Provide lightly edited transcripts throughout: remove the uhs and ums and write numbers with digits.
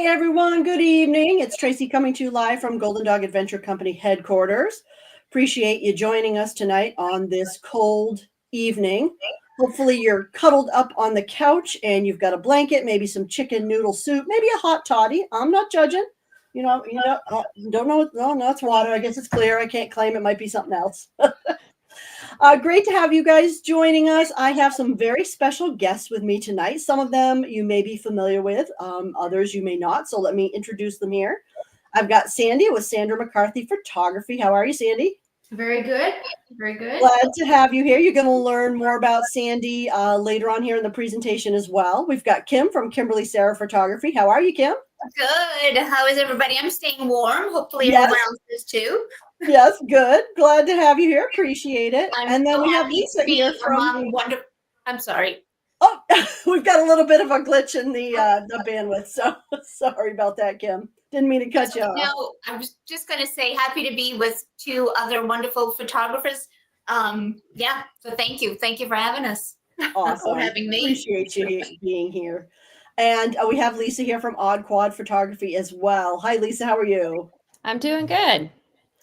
everyone. Good evening. It's Tracy coming to you live from Golden Dog Adventure Company headquarters. Appreciate you joining us tonight on this cold evening. Hopefully you're cuddled up on the couch and you've got a blanket, maybe some chicken noodle soup, maybe a hot toddy. I'm not judging. Don't know. No, it's water. I guess it's clear. I can't claim it might be something else. Great to have you guys joining us. I have some very special guests with me tonight. Some of them you may be familiar with, others you may not. So let me introduce them here. I've got Sandy with Sandra McCarthy Photography. How are you, Sandy? Very good. Very good. Glad to have you here. You're going to learn more about Sandy later on here in the presentation as well. We've got Kim from Kimberly Sarah Photography. How are you, Kim? Good. How is everybody? I'm staying warm. Hopefully everyone else is too. Yes, good. Glad to have you here. Appreciate it. And then we have Lisa here from I'm sorry. Oh, we've got a little bit of a glitch in the bandwidth, so sorry about that, Kim. Didn't mean to cut you off. No, I was just going to say happy to be with two other wonderful photographers. Yeah, so thank you. Thank you for having us. Awesome. For having me. Appreciate you being here. And we have Lisa here from Odd Quad Photography as well. Hi, Lisa. How are you? I'm doing good.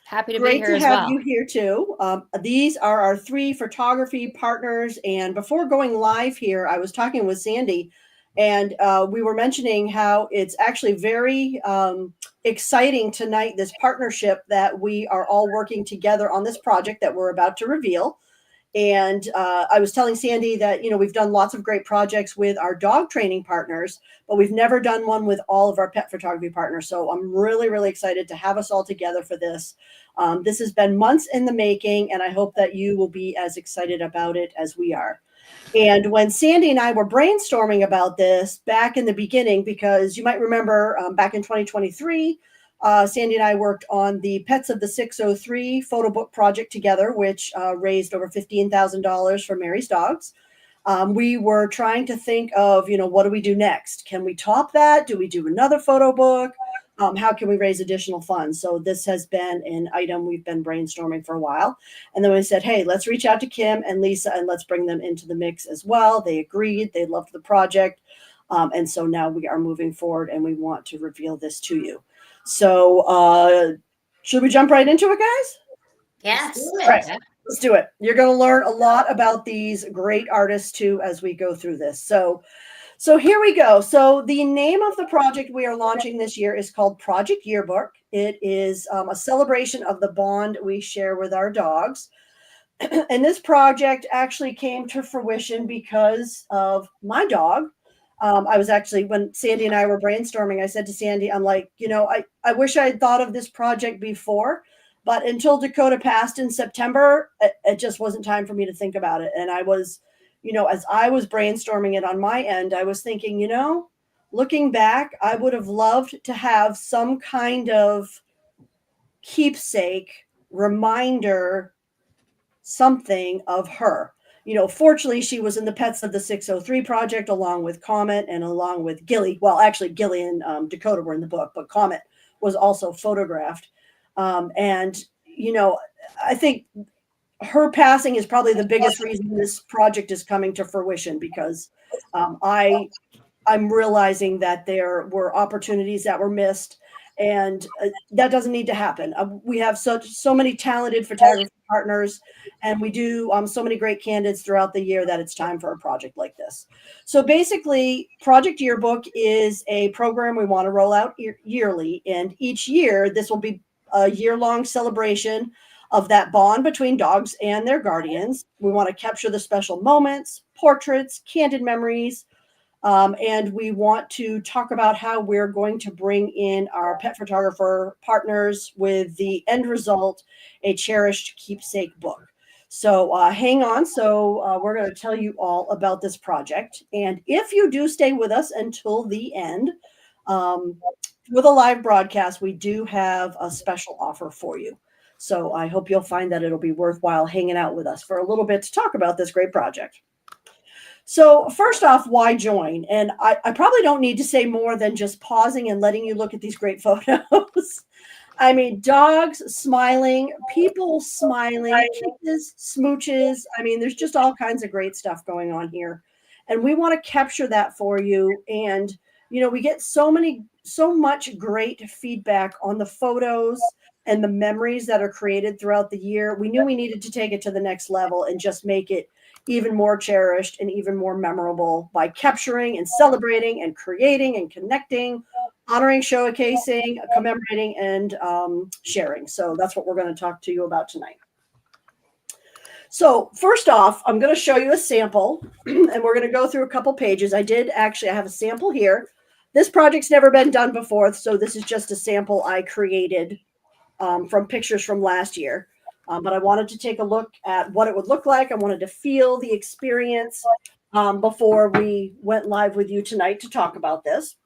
Happy to Great be here to as have well. you here too. These are our three photography partners. And before going live here, I was talking with Sandy, and we were mentioning how it's actually very exciting tonight, this partnership that we are all working together on this project that we're about to reveal. And I was telling Sandy that, we've done lots of great projects with our dog training partners, but we've never done one with all of our pet photography partners. So I'm really, really excited to have us all together for this. This has been months in the making, and I hope that you will be as excited about it as we are. And when Sandy and I were brainstorming about this back in the beginning, because you might remember back in 2023, Sandy and I worked on the Pets of the 603 photo book project together, which raised over $15,000 for Mary's Dogs. We were trying to think of, what do we do next? Can we top that? Do we do another photo book? How can we raise additional funds? So this has been an item we've been brainstorming for a while. And then we said, hey, let's reach out to Kim and Lisa and let's bring them into the mix as well. They agreed. They loved the project. And so now we are moving forward and we want to reveal this to you. So should we jump right into it, guys? Yes. Right. Let's do it. You're going to learn a lot about these great artists too as we go through this. So here we go. So the name of the project we are launching this year is called Project Yearbook. It is a celebration of the bond we share with our dogs. And this project actually came to fruition because of my dog. I was actually, when Sandy and I were brainstorming, I said to Sandy, I'm like, I wish I had thought of this project before, but until Dakota passed in September, it just wasn't time for me to think about it. And I was, as I was brainstorming it on my end, I was thinking, looking back, I would have loved to have some kind of keepsake reminder, something of her. Fortunately, she was in the Pets of the 603 project along with Comet and along with Gilly. Well, actually, Gilly and Dakota were in the book, but Comet was also photographed. And I think her passing is probably the biggest reason this project is coming to fruition, because I'm realizing that there were opportunities that were missed, and that doesn't need to happen. We have so many talented photography partners, and we do so many great candidates throughout the year that it's time for a project like this. So basically, Project Yearbook is a program we want to roll out yearly, and each year this will be a year-long celebration of that bond between dogs and their guardians. We want to capture the special moments, portraits, candid memories, and we want to talk about how we're going to bring in our pet photographer partners with the end result, a cherished keepsake book. So hang on. So we're going to tell you all about this project. And if you do stay with us until the end, with a live broadcast, we do have a special offer for you. So I hope you'll find that it'll be worthwhile hanging out with us for a little bit to talk about this great project. So first off, why join? And I probably don't need to say more than just pausing and letting you look at these great photos. I mean, dogs smiling, people smiling, kisses, smooches. I mean, there's just all kinds of great stuff going on here. And we want to capture that for you. And we get so much great feedback on the photos and the memories that are created throughout the year. We knew we needed to take it to the next level and just make it even more cherished and even more memorable by capturing and celebrating and creating and connecting, honoring, showcasing, commemorating, and sharing. So that's what we're going to talk to you about tonight. So first off, I'm going to show you a sample, and we're going to go through a couple pages. I have a sample here. This project's never been done before, so this is just a sample I created from pictures from last year. But I wanted to take a look at what it would look like. I wanted to feel the experience before we went live with you tonight to talk about this.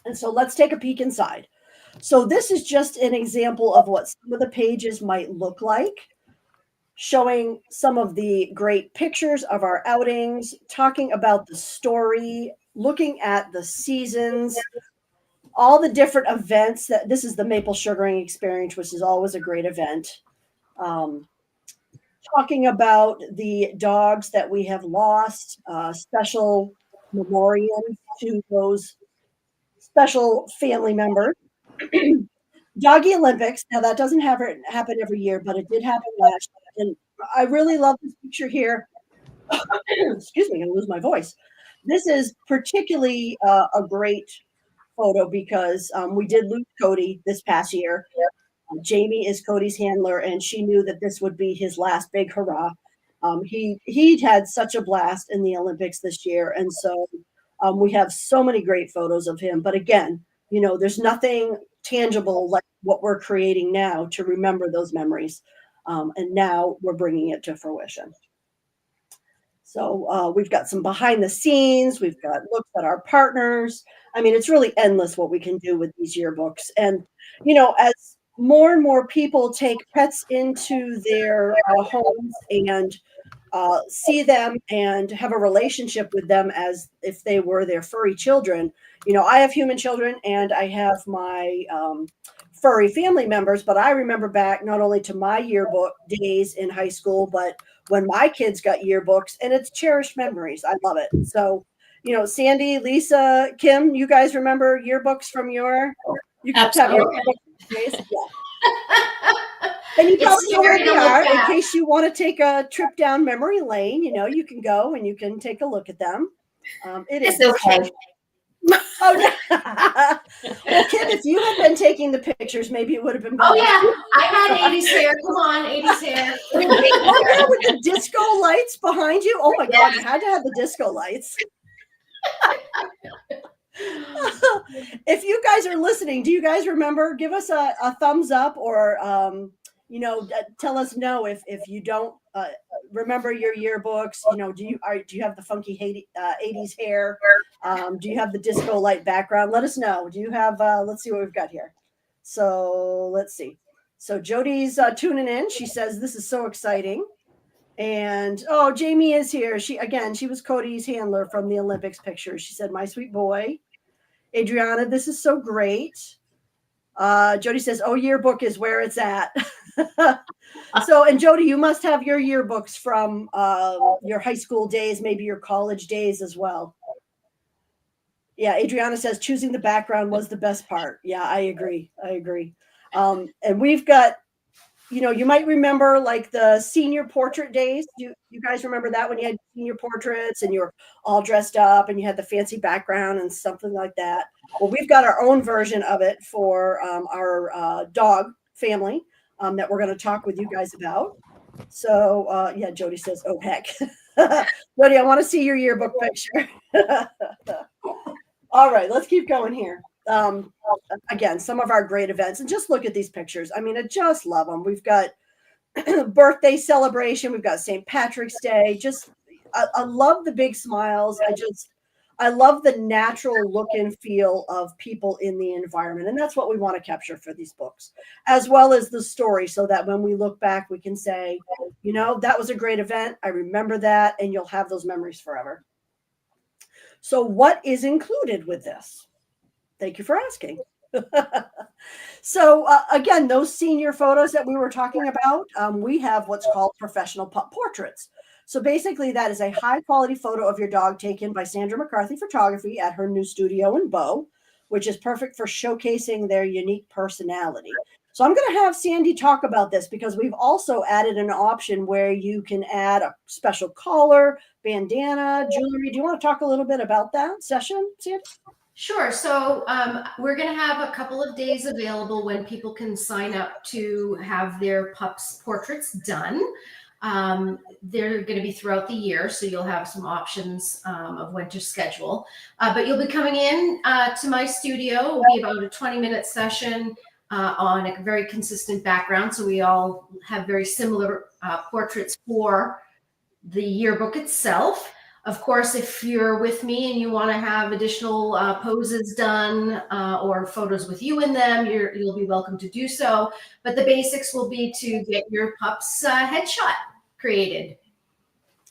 And so let's take a peek inside. So this is just an example of what some of the pages might look like, showing some of the great pictures of our outings, talking about the story, looking at the seasons, all the different events. That this is the maple sugaring experience, which is always a great event. Talking about the dogs that we have lost, special memoriams to those special family members. Doggy Olympics. Now that doesn't happen every year, but it did happen last year. And I really love this picture here. Excuse me, I'm gonna lose my voice. This is particularly a great photo because we did lose Cody this past year. Jamie is Cody's handler, and she knew that this would be his last big hurrah. He had such a blast in the Olympics this year, and so we have so many great photos of him. But again, there's nothing tangible like what we're creating now to remember those memories, and now we're bringing it to fruition. So we've got some behind the scenes. We've got looks at our partners. I mean, it's really endless what we can do with these yearbooks. And, as more and more people take pets into their homes and see them and have a relationship with them as if they were their furry children. I have human children and I have my furry family members, but I remember back not only to my yearbook days in high school, but when my kids got yearbooks, and it's cherished memories. I love it. So, Sandy, Lisa, Kim, you guys remember yearbooks from you have your yearbook days? Yeah. And you probably know where they are in case you want to take a trip down memory lane. You can go and you can take a look at them. It is okay. Oh, no. Well, Kim, if you had been taking the pictures, maybe it would have been better. Oh, yeah. I had 80s hair. Come on, 80s hair. Oh, yeah, with the disco lights behind you. Oh, my God. You had to have the disco lights. If you guys are listening, do you guys remember? Give us a thumbs up or, tell us no if you don't remember your yearbooks. Do you have the funky 80s hair? Do you have the disco light background? Let us know. Do you have? Let's see what we've got here. So let's see. So Jody's tuning in. She says this is so exciting. And Jamie is here. She was Cody's handler from the Olympics pictures. She said, "My sweet boy." Adriana, this is so great. Jody says, "Oh, yearbook is where it's at." So, and Jody, you must have your yearbooks from your high school days, maybe your college days as well. Yeah, Adriana says choosing the background was the best part. Yeah, I agree. And we've got, you might remember like the senior portrait days. You guys remember that when you had senior portraits and you were all dressed up and you had the fancy background and something like that? Well, we've got our own version of it for our dog family that we're going to talk with you guys about. So, yeah, Jody says, "Oh, heck." Jody, I want to see your yearbook picture. All right, let's keep going here. Again, some of our great events, and just look at these pictures. I mean, I just love them. We've got birthday celebration. We've got St. Patrick's Day. I love the big smiles. I love the natural look and feel of people in the environment. And that's what we want to capture for these books, as well as the story, so that when we look back, we can say, that was a great event. I remember that. And you'll have those memories forever. So what is included with this? Thank you for asking. So again, those senior photos that we were talking about, we have what's called professional portraits. So basically, that is a high quality photo of your dog taken by Sandra McCarthy Photography at her new studio in Bow, which is perfect for showcasing their unique personality. So I'm going to have Sandy talk about this because we've also added an option where you can add a special collar, bandana, jewelry. Do you want to talk a little bit about that session, Sandy? Sure. So we're going to have a couple of days available when people can sign up to have their pups' portraits done. They're going to be throughout the year, so you'll have some options of when to schedule. But you'll be coming in to my studio. It'll be about a 20-minute session on a very consistent background. So we all have very similar portraits for the yearbook itself. Of course, if you're with me and you want to have additional poses done or photos with you in them, you'll be welcome to do so. But the basics will be to get your pup's headshot created.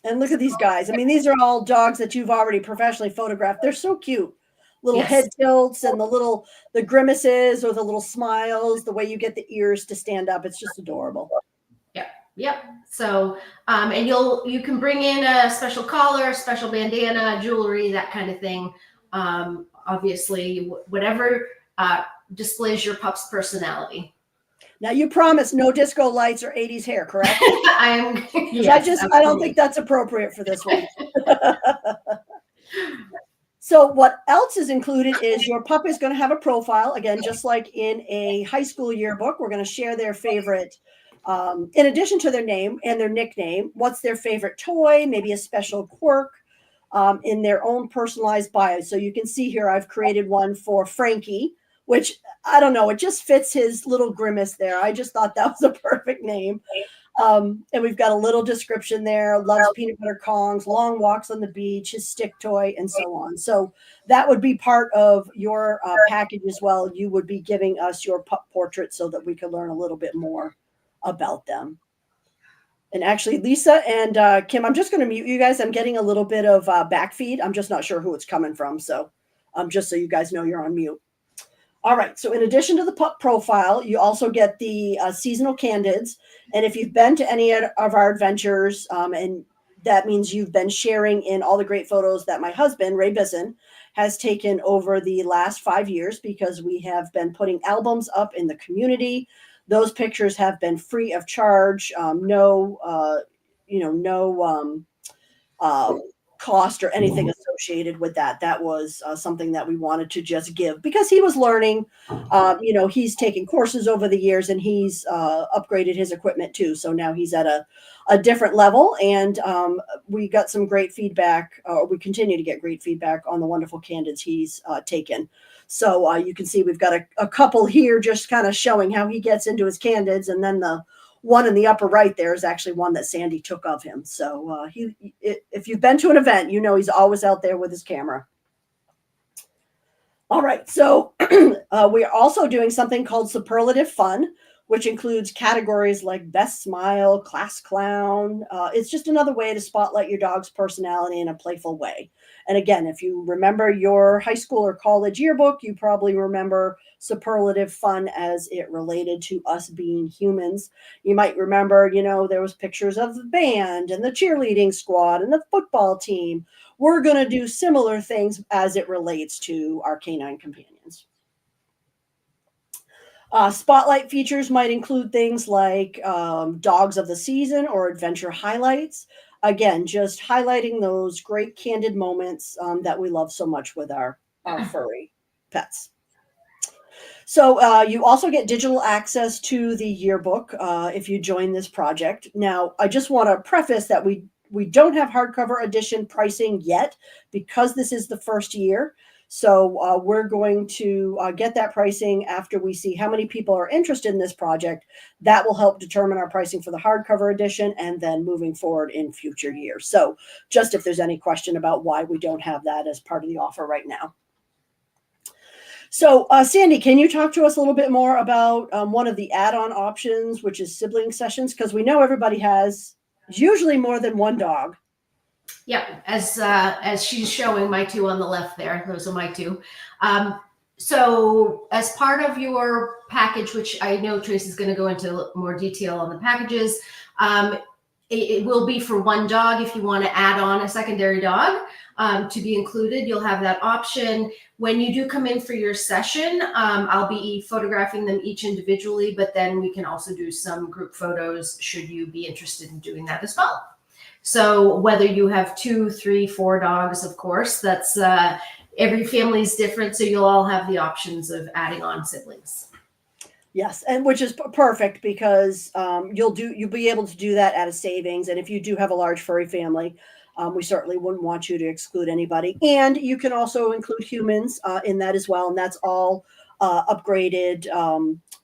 And look at these guys. I mean, these are all dogs that you've already professionally photographed. They're so cute. Little Yes. head tilts and the grimaces or the little smiles, the way you get the ears to stand up. It's just adorable. Yep. So, and you can bring in a special collar, special bandana, jewelry, that kind of thing. Obviously, whatever displays your pup's personality. Now you promise no disco lights or 80s hair, correct? Yes, I don't think that's appropriate for this one. So what else is included is your pup is going to have a profile, again, just like in a high school yearbook. We're going to share their favorite, in addition to their name and their nickname, what's their favorite toy, maybe a special quirk in their own personalized bio. So you can see here, I've created one for Frankie, which I don't know, it just fits his little grimace there. I just thought that was a perfect name. And we've got a little description there, loves peanut butter Kongs, long walks on the beach, his stick toy, and so on. So that would be part of your package as well. You would be giving us your pup portrait so that we could learn a little bit more about them. And actually, Lisa and Kim, I'm just going to mute you guys. I'm getting a little bit of back feed. I'm just not sure who it's coming from. So just so you guys know you're on mute. All right. So in addition to the pup profile, you also get the seasonal candids. And if you've been to any of our adventures, and that means you've been sharing in all the great photos that my husband, Ray Bisson, has taken over the last 5 years, because we have been putting albums up in the community. Those pictures have been free of charge, no cost or anything associated with that. That was something that we wanted to just give because he was learning. He's taken courses over the years and he's upgraded his equipment too. So now he's at a different level, and we got some great feedback. We continue to get great feedback on the wonderful candids he's taken. So you can see we've got a couple here just kind of showing how he gets into his candids, and then the one in the upper right there is actually one that Sandy took of him. So if you've been to an event, you know he's always out there with his camera. All right, so we are also doing something called Superlative Fun, which includes categories like Best Smile, Class Clown. It's just another way to spotlight your dog's personality in a playful way. And again, if you remember your high school or college yearbook, you probably remember Superlative Fun as it related to us being humans. You might remember, there was pictures of the band and the cheerleading squad and the football team. We're going to do similar things as it relates to our canine companions. Spotlight features might include things like dogs of the season or adventure highlights. Again, just highlighting those great candid moments that we love so much with our furry pets. So you also get digital access to the yearbook if you join this project. Now, I just want to preface that we don't have hardcover edition pricing yet because this is the first year. So we're going to get that pricing after we see how many people are interested in this project. That will help determine our pricing for the hardcover edition and then moving forward in future years. So just if there's any question about why we don't have that as part of the offer right now. So Sandy, can you talk to us a little bit more about one of the add-on options, which is sibling sessions? Because we know everybody has usually more than one dog. Yeah, as she's showing my two on the left there, those are my two. So as part of your package, which I know Tracy's going to go into more detail on the packages, it will be for one dog. If you want to add on a secondary dog to be included, you'll have that option. When you do come in for your session, I'll be photographing them each individually, but then we can also do some group photos should you be interested in doing that as well. So whether you have 2, 3, 4 dogs, of course, that's every family is different. So you'll all have the options of adding on siblings. Yes, and which is perfect because you'll be able to do that at a savings. And if you do have a large furry family, we certainly wouldn't want you to exclude anybody. And you can also include humans in that as well. And that's all upgraded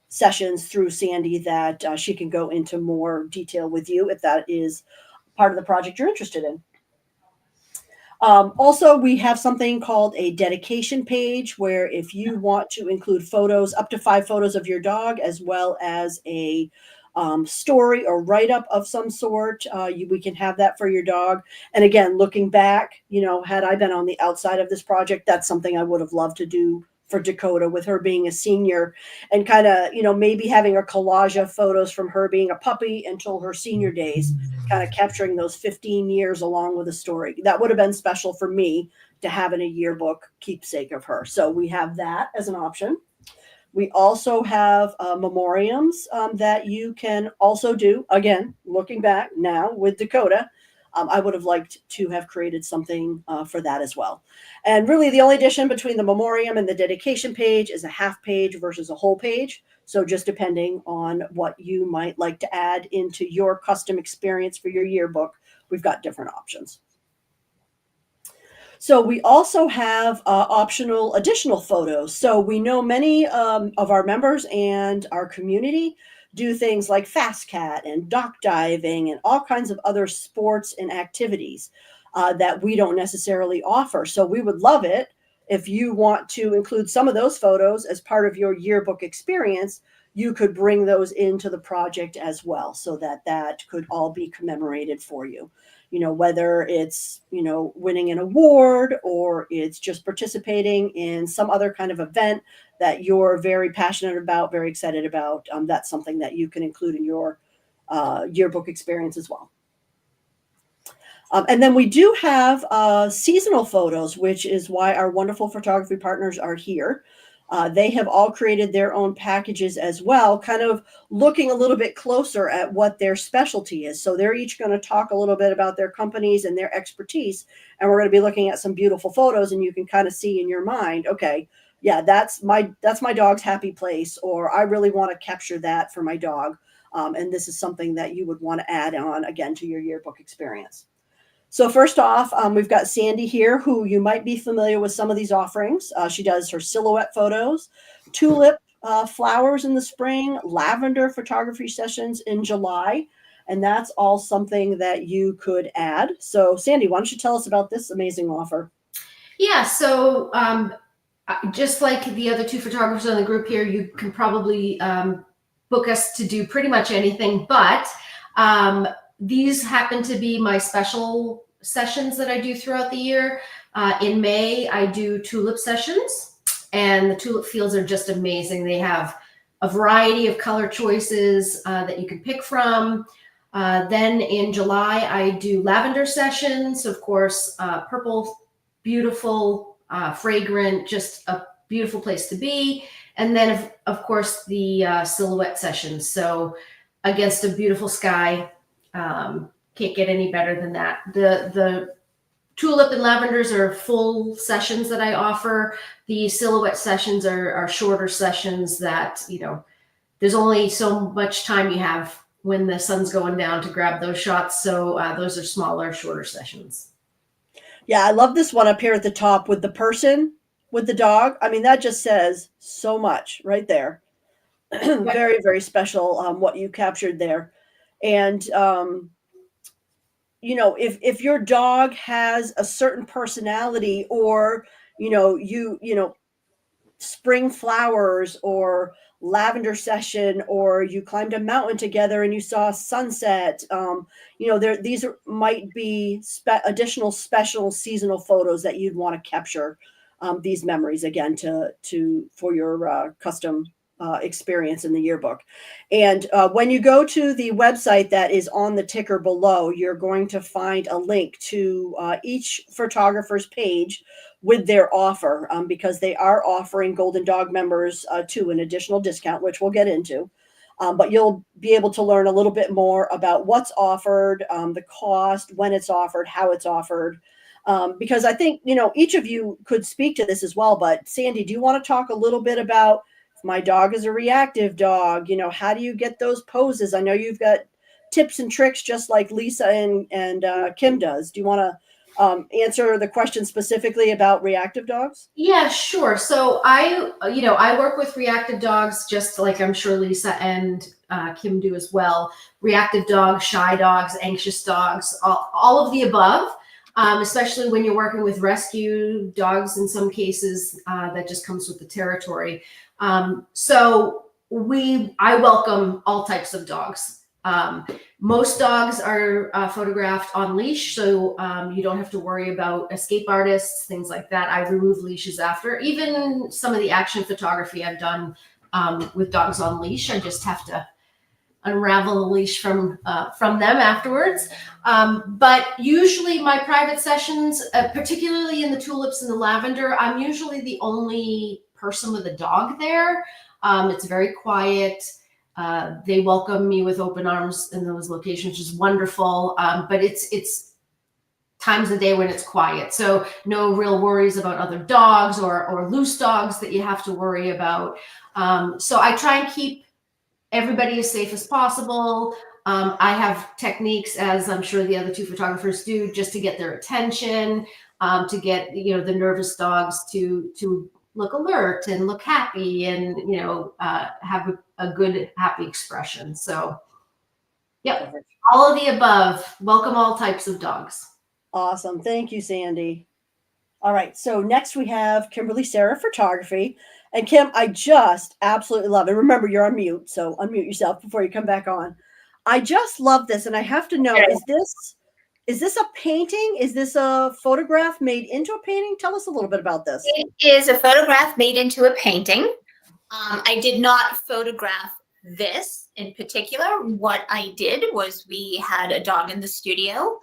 sessions through Sandy that she can go into more detail with you if that is part of the project you're interested in. Also, we have something called a dedication page where if you want to include photos, up to 5 photos of your dog, as well as a story or write-up of some sort, we can have that for your dog. And again, looking back, had I been on the outside of this project, that's something I would have loved to do for Dakota, with her being a senior, and kind of, maybe having a collage of photos from her being a puppy until her senior days, kind of capturing those 15 years along with a story. That would have been special for me to have in a yearbook keepsake of her. So we have that as an option. We also have memoriams that you can also do. Again, looking back now with Dakota, I would have liked to have created something for that as well. And really the only addition between the memoriam and the dedication page is a half page versus a whole page. So just depending on what you might like to add into your custom experience for your yearbook, we've got different options. So we also have optional additional photos. So we know many of our members and our community do things like fast cat and dock diving and all kinds of other sports and activities that we don't necessarily offer. So we would love it if you want to include some of those photos as part of your yearbook experience. You could bring those into the project as well, so that could all be commemorated for you. Whether it's, winning an award or it's just participating in some other kind of event that you're very passionate about, very excited about, that's something that you can include in your yearbook experience as well. And then we do have seasonal photos, which is why our wonderful photography partners are here. They have all created their own packages as well, kind of looking a little bit closer at what their specialty is. So they're each going to talk a little bit about their companies and their expertise. And we're going to be looking at some beautiful photos, and you can kind of see in your mind, okay, yeah, that's my dog's happy place, or I really want to capture that for my dog. And this is something that you would want to add on, again, to your yearbook experience. So first off, we've got Sandy here, who you might be familiar with some of these offerings. She does her silhouette photos, tulip flowers in the spring, lavender photography sessions in July, and that's all something that you could add. So Sandy, why don't you tell us about this amazing offer? Yeah, so just like the other 2 photographers on the group here, you can probably book us to do pretty much anything, but these happen to be my special sessions that I do throughout the year. In May, I do tulip sessions, and the tulip fields are just amazing. They have a variety of color choices that you can pick from. Then in July, I do lavender sessions. Of course, purple, beautiful, fragrant, just a beautiful place to be. And then, of course, the silhouette sessions. So against a beautiful sky, can't get any better than that. The tulip and lavenders are full sessions that I offer. The silhouette sessions are shorter sessions that, there's only so much time you have when the sun's going down to grab those shots. So those are smaller, shorter sessions. Yeah, I love this one up here at the top with the person with the dog. I mean, that just says so much right there. Very, very special what you captured there. And if your dog has a certain personality, or spring flowers or lavender session, or you climbed a mountain together and you saw a sunset, these might be additional special seasonal photos that you'd want to capture these memories again for your custom experience in the yearbook. And when you go to the website that is on the ticker below, you're going to find a link to each photographer's page with their offer, because they are offering Golden Dog members to an additional discount, which we'll get into. But you'll be able to learn a little bit more about what's offered, the cost, when it's offered, how it's offered. Because I think, each of you could speak to this as well. But Sandy, do you want to talk a little bit about, if my dog is a reactive dog, how do you get those poses? I know you've got tips and tricks just like Lisa and Kim does. Do you want to answer the question specifically about reactive dogs? Yeah, sure. So I work with reactive dogs, just like I'm sure Lisa and Kim do as well. Reactive dogs, shy dogs, anxious dogs, all of the above. Especially when you're working with rescue dogs, in some cases, that just comes with the territory. So I welcome all types of dogs. Most dogs are photographed on leash, so you don't have to worry about escape artists, things like that. I remove leashes after. Even some of the action photography I've done with dogs on leash, I just have to unravel the leash from them afterwards. But usually my private sessions, particularly in the tulips and the lavender, I'm usually the only person with a dog there. It's very quiet. They welcome me with open arms in those locations, which is wonderful. But it's times of day when it's quiet. So no real worries about other dogs or loose dogs that you have to worry about. So I try and keep everybody as safe as possible. I have techniques, as I'm sure the other two photographers do, just to get their attention, to get the nervous dogs to look alert and look happy, and have a good happy expression. So, yep, all of the above. Welcome all types of dogs. Awesome, thank you, Sandy. All right, so next we have Kimberly Sarah Photography. And Kim, I just absolutely love it. Remember, you're on mute, so unmute yourself before you come back on. I just love this, and I have to know, is this a painting? Is this a photograph made into a painting? Tell us a little bit about this. It is a photograph made into a painting. I did not photograph this in particular. What I did was we had a dog in the studio,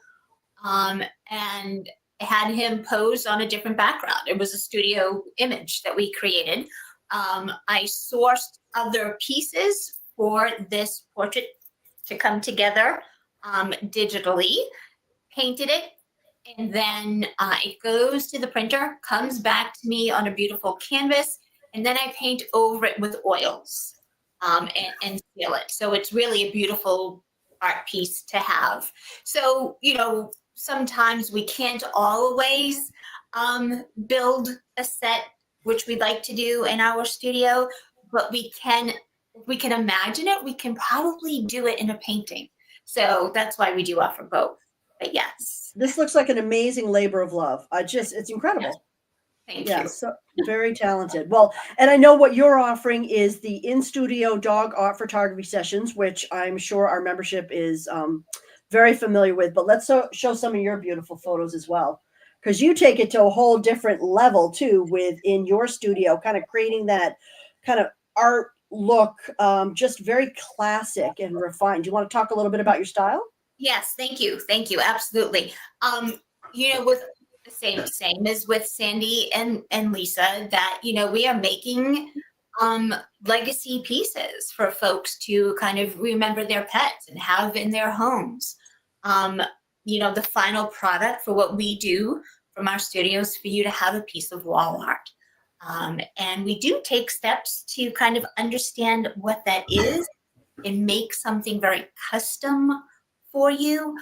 and had him pose on a different background. It was a studio image that we created. I sourced other pieces for this portrait to come together digitally, painted it, and then it goes to the printer, comes back to me on a beautiful canvas, and then I paint over it with oils and seal it. So it's really a beautiful art piece to have. So, sometimes we can't always build a set, which we like to do in our studio, but if we can imagine it, we can probably do it in a painting. So that's why we do offer both. But yes. This looks like an amazing labor of love. It's incredible. Thank you. So very talented. Well, and I know what you're offering is the in-studio dog art photography sessions, which I'm sure our membership is very familiar with. But let's show some of your beautiful photos as well, because you take it to a whole different level too within your studio, kind of creating that kind of art look, just very classic and refined. Do you want to talk a little bit about your style? Yes, thank you. Thank you. Absolutely. With the same as with Sandy and Lisa, that, we are making legacy pieces for folks to kind of remember their pets and have in their homes. The final product for what we do from our studios for you to have a piece of wall art. And we do take steps to kind of understand what that is and make something very custom for you.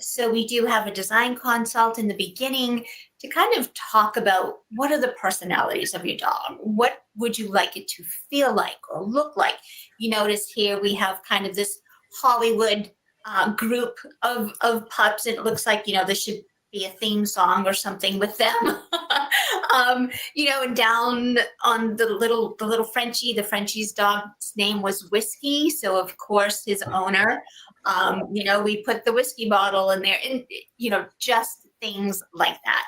So we do have a design consult in the beginning to kind of talk about what are the personalities of your dog? What would you like it to feel like or look like? You notice here we have kind of this Hollywood group of pups, and it looks like, there should be a theme song or something with them. And down on the little Frenchie, the Frenchie's dog's name was Whiskey. So of course his owner, we put the whiskey bottle in there, and, just things like that.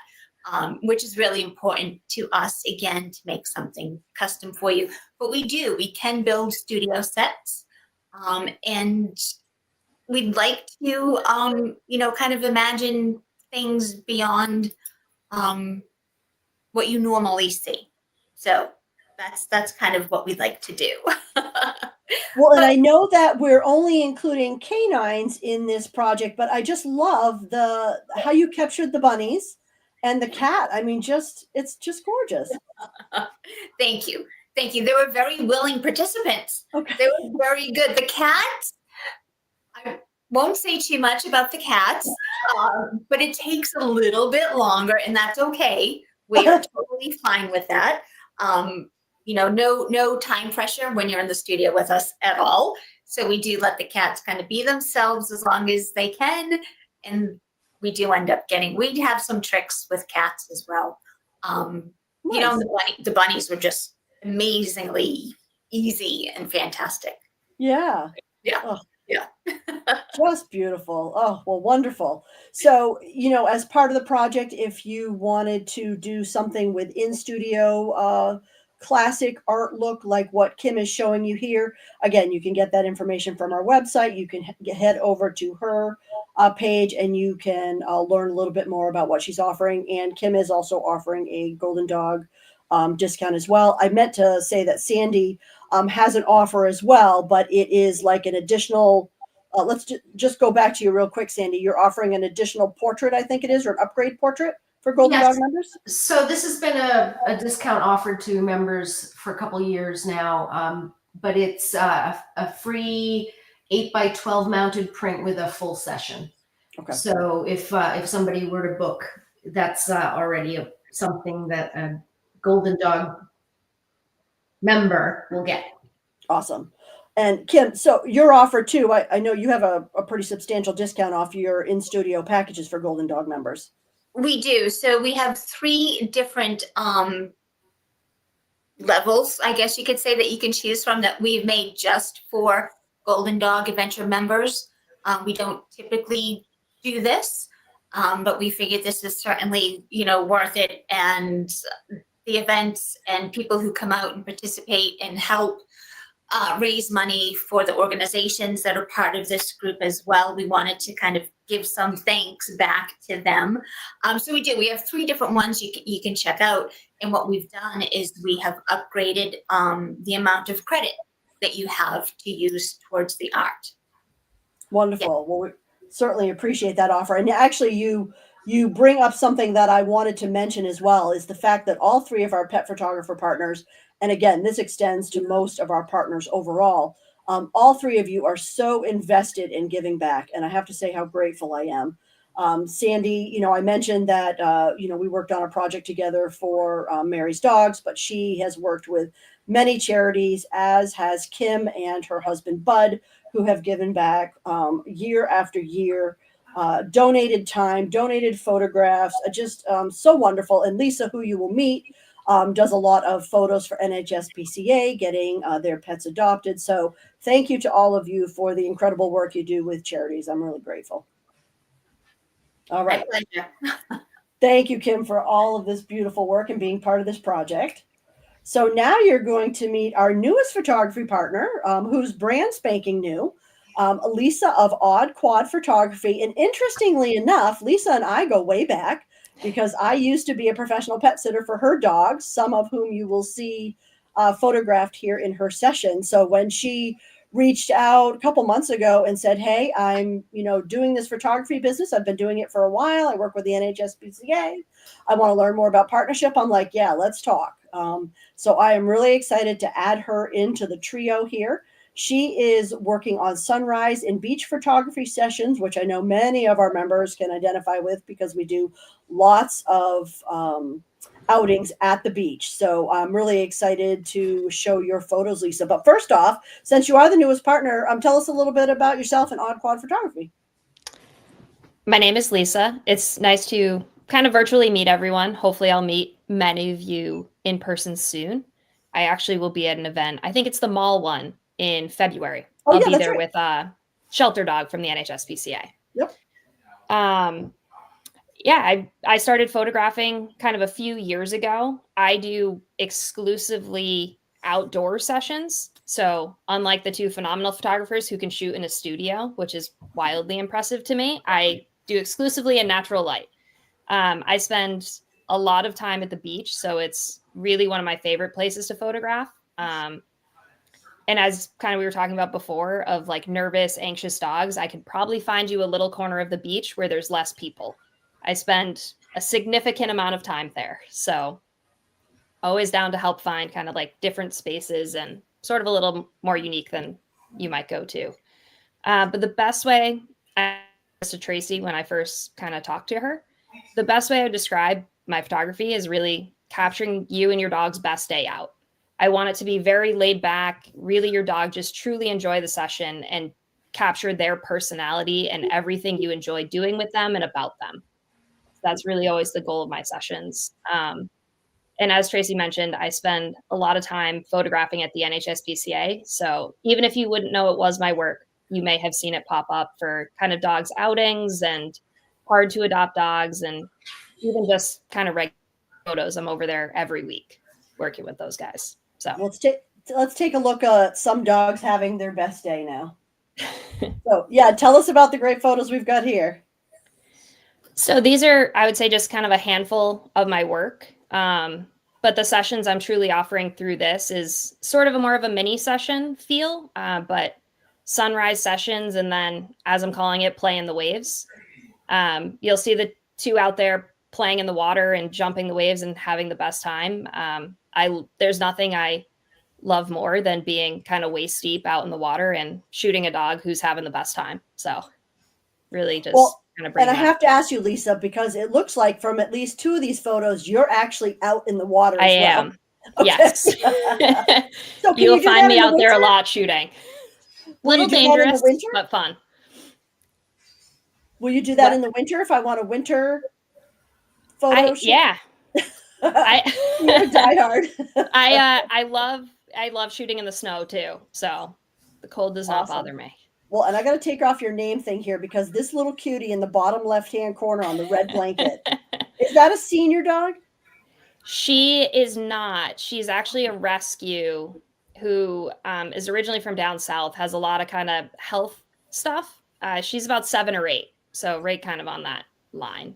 which is really important to us, again, to make something custom for you. But we can build studio sets. And we'd like to, kind of imagine things beyond what you normally see. So that's kind of what we'd like to do. Well, and I know that we're only including canines in this project, but I just love the how you captured the bunnies and the cat. I mean, it's just gorgeous. Thank you. Thank you. They were very willing participants. Okay. They were very good. The cats, I won't say too much about the cats, but it takes a little bit longer, and that's okay. We are totally fine with that. No time pressure when you're in the studio with us at all. So we do let the cats kind of be themselves as long as they can. And we do end up we have some tricks with cats as well. Nice. The bunnies were just amazingly easy and fantastic. Yeah. Yeah. Oh, yeah. just beautiful. Oh, well, wonderful. So, as part of the project, if you wanted to do something with in studio, classic art look like what Kim is showing you here, again, you can get that information from our website. You can head over to her page and you can learn a little bit more about what she's offering. And Kim is also offering a Golden Dog discount as well. I meant to say that Sandy has an offer as well, but it is like an additional. Let's just go back to you real quick, Sandy. You're offering an additional portrait, I think it is, or an upgrade portrait for Golden Yes. Dog members? So this has been a discount offered to members for a couple years now, but it's a free 8x12 mounted print with a full session. Okay. So if somebody were to book, that's already something that a Golden Dog member will get. Awesome. And Kim, so your offer too, I know you have a pretty substantial discount off your in-studio packages for Golden Dog members. We do. So we have 3 different levels, I guess you could say, that you can choose from that we've made just for Golden Dog Adventure members. We don't typically do this, but we figured this is certainly, worth it. And the events and people who come out and participate and help raise money for the organizations that are part of this group as well. We wanted to kind of give some thanks back to them. So we do. We have 3 different ones you can check out. And what we've done is we have upgraded the amount of credit that you have to use towards the art. Wonderful. Yeah. Well, we certainly appreciate that offer. And actually, you bring up something that I wanted to mention as well, is the fact that all 3 of our pet photographer partners, and again, this extends to most of our partners overall, all 3 of you are so invested in giving back. And I have to say how grateful I am. Sandy, I mentioned that, we worked on a project together for Mary's Dogs, but she has worked with many charities, as has Kim and her husband, Bud, who have given back year after year, donated time, donated photographs, just so wonderful. And Lisa, who you will meet, does a lot of photos for NHSPCA, getting their pets adopted. So thank you to all of you for the incredible work you do with charities. I'm really grateful. All right. My pleasure. Thank you, Kim, for all of this beautiful work and being part of this project. So now you're going to meet our newest photography partner, who's brand spanking new, Lisa of Odd Quad Photography. And interestingly enough, Lisa and I go way back because I used to be a professional pet sitter for her dogs, some of whom you will see photographed here in her session. So when she reached out a couple months ago and said, hey, I'm, doing this photography business. I've been doing it for a while. I work with the NHSPCA. I want to learn more about partnership. I'm like, yeah, let's talk. So I am really excited to add her into the trio here. She is working on sunrise and beach photography sessions, which I know many of our members can identify with because we do lots of outings at the beach. So I'm really excited to show your photos, Lisa. But first off, since you are the newest partner, tell us a little bit about yourself and Odd Quad Photography. My name is Lisa. It's nice to kind of virtually meet everyone. Hopefully I'll meet many of you in person soon. I actually will be at an event. I think it's the mall one in February. I'll be there with Shelter Dog from the NHSPCA. Yep. yeah, I started photographing kind of a few years ago. I do exclusively outdoor sessions. So, unlike the two phenomenal photographers who can shoot in a studio, which is wildly impressive to me, I do exclusively in natural light. I spend a lot of time at the beach, so it's really one of my favorite places to photograph. And as kind of we were talking about before, of like nervous, anxious dogs, I could probably find you a little corner of the beach where there's less people. I spend a significant amount of time there. So always down to help find kind of like different spaces and sort of a little more unique than you might go to. But the best way, I asked to Tracy when I first kind of talked to her, the best way I would describe my photography is really capturing you and your dog's best day out. I want it to be very laid back, really your dog just truly enjoy the session and capture their personality and everything you enjoy doing with them and about them. That's really always the goal of my sessions. And as Tracy mentioned, I spend a lot of time photographing at the NHSPCA. So even if you wouldn't know it was my work, you may have seen it pop up for kind of dogs outings and hard to adopt dogs and even just kind of regular photos. I'm over there every week working with those guys. So let's take a look at some dogs having their best day now. So yeah, tell us about the great photos we've got here. So these are, I would say, just kind of a handful of my work. But the sessions I'm truly offering through this is sort of a more of a mini session feel, but sunrise sessions. And then, as I'm calling it, play in the waves. You'll see the two out there playing in the water and jumping the waves and having the best time. There's nothing I love more than being kind of waist deep out in the water and shooting a dog who's having the best time. So really just kind of bring and I have to ask you, Lisa, because it looks like from at least two of these photos, you're actually out in the water as well. I am. Okay. Yes. So you'll find me out there a lot shooting. Little dangerous, but fun. Will you do that in the winter if I want a winter photo shoot? Yeah. You're a diehard. I love shooting in the snow too. So the cold does not bother me. Well, and I got to take off your name thing here because this little cutie in the bottom left-hand corner on the red blanket, is that a senior dog? She is not. She's actually a rescue who is originally from down south, has a lot of kind of health stuff. She's about 7 or 8. So right kind of on that line.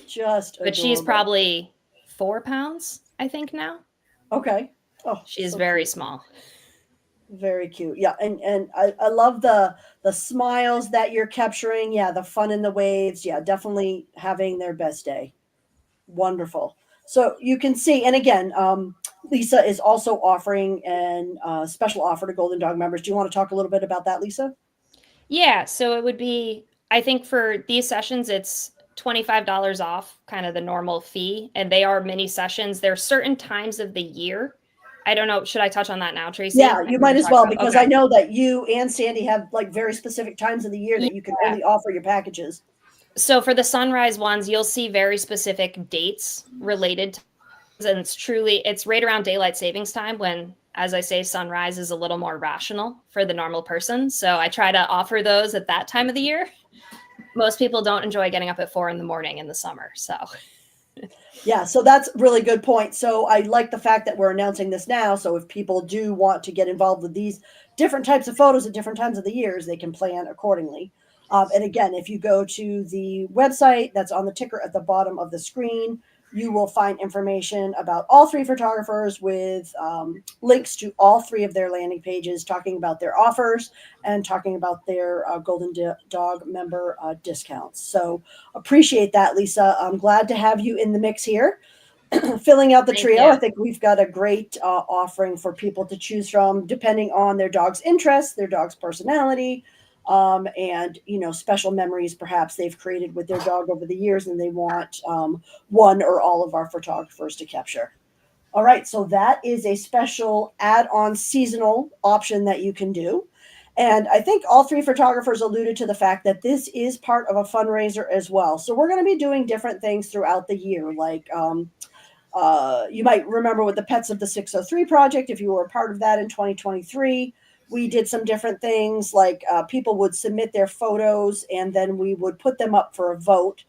Just But adorable. she's probably 4 pounds, I think now. Okay. Oh, she's so very small. Very cute. Yeah. And I love the smiles that you're capturing. Yeah. The fun in the waves. Yeah. Definitely having their best day. Wonderful. So you can see, and again, Lisa is also offering a special offer to Golden Dog members. Do you want to talk a little bit about that, Lisa? Yeah. So it would be, I think for these sessions, it's $25 off kind of the normal fee. And they are mini sessions. There are certain times of the year. I don't know. Should I touch on that now, Tracy? Yeah, you might as well, because I know that you and Sandy have like very specific times of the year that you can only offer your packages. So for the sunrise ones, you'll see very specific dates related to, and it's right around daylight savings time when, as I say, sunrise is a little more rational for the normal person. So I try to offer those at that time of the year. Most people don't enjoy getting up at 4 a.m. in the summer. So yeah, so that's a really good point. So I like the fact that we're announcing this now. So if people do want to get involved with these different types of photos at different times of the years, they can plan accordingly. And again, if you go to the website that's on the ticker at the bottom of the screen, you will find information about all 3 photographers with links to all 3 of their landing pages, talking about their offers and talking about their Golden Dog member discounts. So appreciate that, Lisa. I'm glad to have you in the mix here, filling out the trio. I think we've got a great offering for people to choose from, depending on their dog's interests, their dog's personality, and special memories perhaps they've created with their dog over the years, and they want one or all of our photographers to capture. All right, so that is a special add-on seasonal option that you can do. And I think all 3 photographers alluded to the fact that this is part of a fundraiser as well. So we're going to be doing different things throughout the year, like you might remember with the Pets of the 603 project, if you were a part of that in 2023, we did some different things like people would submit their photos and then we would put them up for a vote.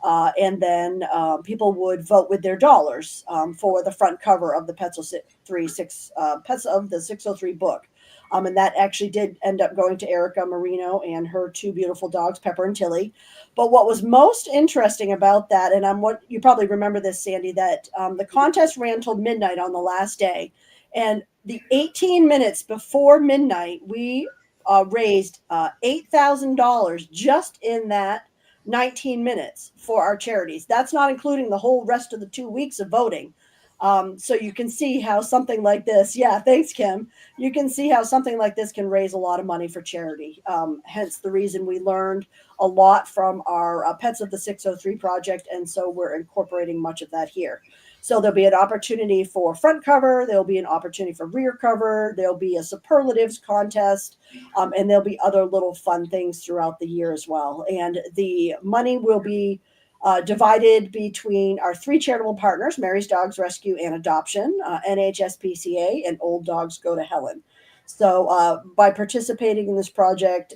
And then people would vote with their dollars for the front cover of the Pets of the 603 book. And that actually did end up going to Erica Marino and her two beautiful dogs, Pepper and Tilly. But what was most interesting about that, and what you probably remember this, Sandy, that the contest ran till midnight on the last day. And the 18 minutes before midnight, we raised $8,000 just in that 19 minutes for our charities. That's not including the whole rest of the 2 weeks of voting. So you can see how something like this, yeah, thanks, Kim. You can see how something like this can raise a lot of money for charity. Hence the reason we learned a lot from our Pets of the 603 project. And so we're incorporating much of that here. So there'll be an opportunity for front cover. There'll be an opportunity for rear cover. There'll be a superlatives contest. And there'll be other little fun things throughout the year as well. And the money will be divided between our three charitable partners, Mary's Dogs Rescue and Adoption, NHSPCA, and Old Dogs Go to Helen. So by participating in this project,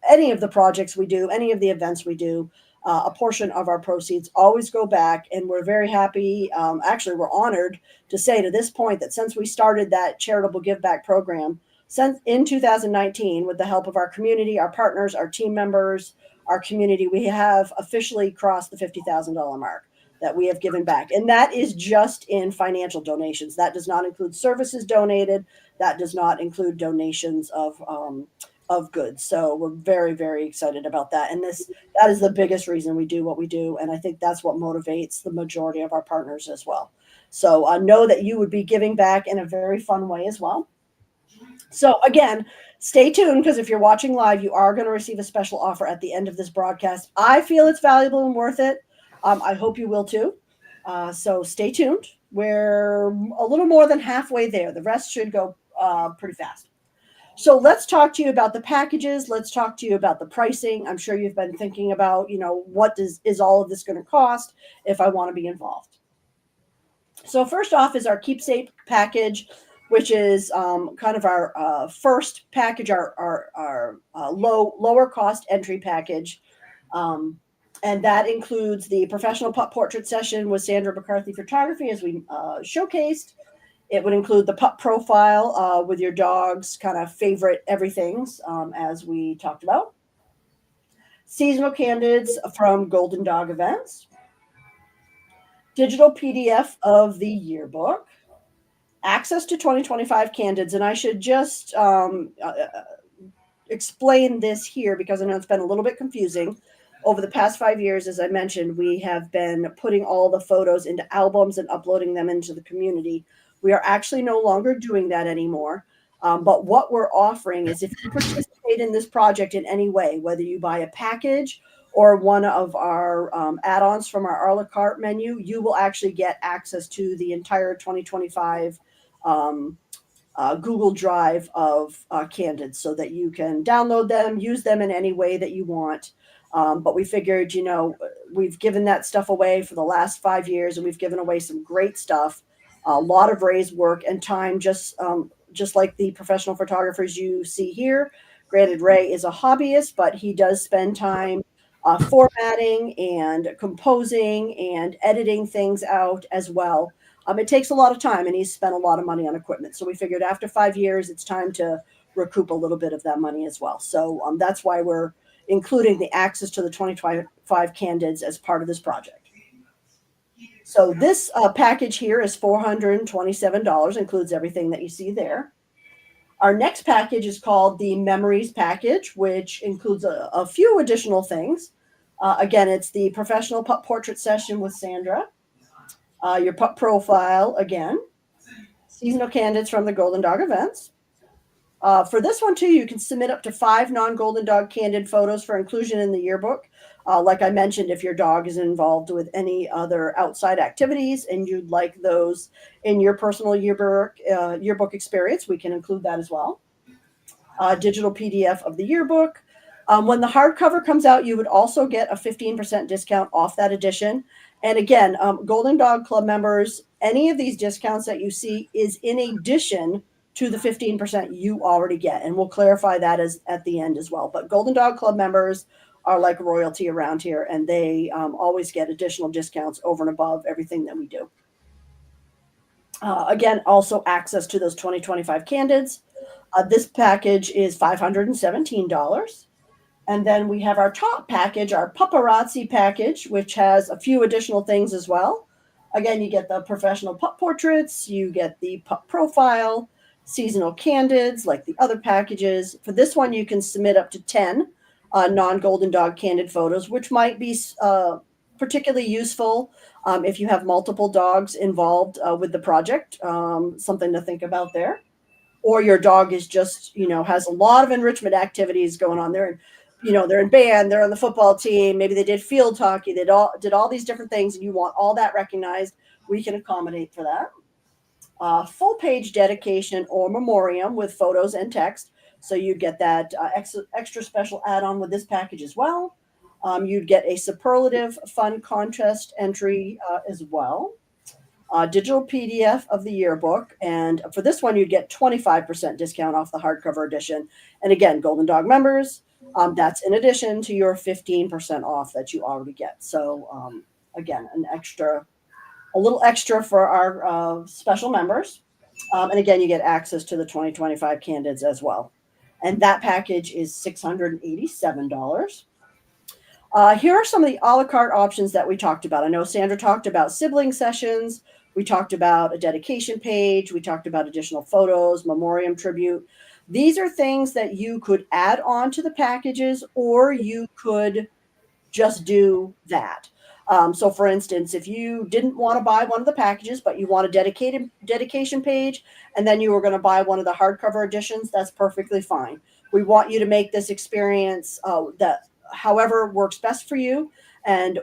any of the projects we do, any of the events we do, a portion of our proceeds always go back. And we're very happy. Actually, we're honored to say to this point that since we started that charitable give back program since in 2019, with the help of our community, our partners, our team members, our community, we have officially crossed the $50,000 mark that we have given back. And that is just in financial donations. That does not include services donated. That does not include donations of goods. So we're very, very excited about that. And that is the biggest reason we do what we do. And I think that's what motivates the majority of our partners as well. So know that you would be giving back in a very fun way as well. So again, stay tuned, because if you're watching live, you are going to receive a special offer at the end of this broadcast. I feel it's valuable and worth it. I hope you will too. So stay tuned. We're a little more than halfway there. The rest should go pretty fast. So let's talk to you about the packages. Let's talk to you about the pricing. I'm sure you've been thinking about, what is all of this going to cost if I want to be involved. So first off is our keepsake package, which is kind of our first package, our lower cost entry package. And that includes the professional pup portrait session with Sandra McCarthy Photography, as we showcased. It would include the pup profile with your dog's kind of favorite everythings, as we talked about. Seasonal candidates from Golden Dog Events. Digital PDF of the yearbook. Access to 2025 candidates. And I should just explain this here, because I know it's been a little bit confusing. Over the past 5 years, as I mentioned, we have been putting all the photos into albums and uploading them into the community. We are actually no longer doing that anymore. But what we're offering is, if you participate in this project in any way, whether you buy a package or one of our add-ons from our a la carte menu, you will actually get access to the entire 2025 Google Drive of candidates, so that you can download them, use them in any way that you want. But we figured, we've given that stuff away for the last 5 years, and we've given away some great stuff, a lot of raised work and time, just like the professional photographers you see here. Granted, Ray is a hobbyist, but he does spend time formatting and composing and editing things out as well. It takes a lot of time, and he's spent a lot of money on equipment. So we figured after 5 years, it's time to recoup a little bit of that money as well. So that's why we're including the access to the 2025 candidates as part of this project. So this package here is $427, includes everything that you see there. Our next package is called the Memories package, which includes a few additional things. Again, it's the professional pup portrait session with Sandra, your pup profile again, seasonal candidates from the Golden Dog Events. For this one too, you can submit up to 5 non-Golden Dog candid photos for inclusion in the yearbook. Like I mentioned, if your dog is involved with any other outside activities and you'd like those in your personal yearbook experience, we can include that as well. Digital PDF of the yearbook. When the hardcover comes out, you would also get a 15% discount off that edition. And again, Golden Dog Club members, any of these discounts that you see is in addition to the 15% you already get. And we'll clarify that at the end as well. But Golden Dog Club members are like royalty around here, and they always get additional discounts over and above everything that we do. Again, also access to those 2025 candids. This package is $517. And then we have our top package, our paparazzi package, which has a few additional things as well. Again, you get the professional pup portraits, you get the pup profile, seasonal candids like the other packages. For this one, you can submit up to 10 non-golden dog candid photos, which might be particularly useful if you have multiple dogs involved with the project. Something to think about there. Or your dog is just, has a lot of enrichment activities going on there. And, they're in band, they're on the football team, maybe they did field hockey, they did all these different things, and you want all that recognized. We can accommodate for that. Full page dedication or memoriam with photos and text. So you'd get that extra special add-on with this package as well. You'd get a superlative fun contest entry as well. Digital PDF of the yearbook. And for this one, you'd get 25% discount off the hardcover edition. And again, Golden Dog members, that's in addition to your 15% off that you already get. So again, a little extra for our special members. And again, you get access to the 2025 candids as well. And that package is $687. Here are some of the a la carte options that we talked about. I know Sandra talked about sibling sessions. We talked about a dedication page. We talked about additional photos, memoriam tribute. These are things that you could add on to the packages, or you could just do that. So for instance, if you didn't want to buy one of the packages, but you want a dedication page, and then you were going to buy one of the hardcover editions, that's perfectly fine. We want you to make this experience that however works best for you and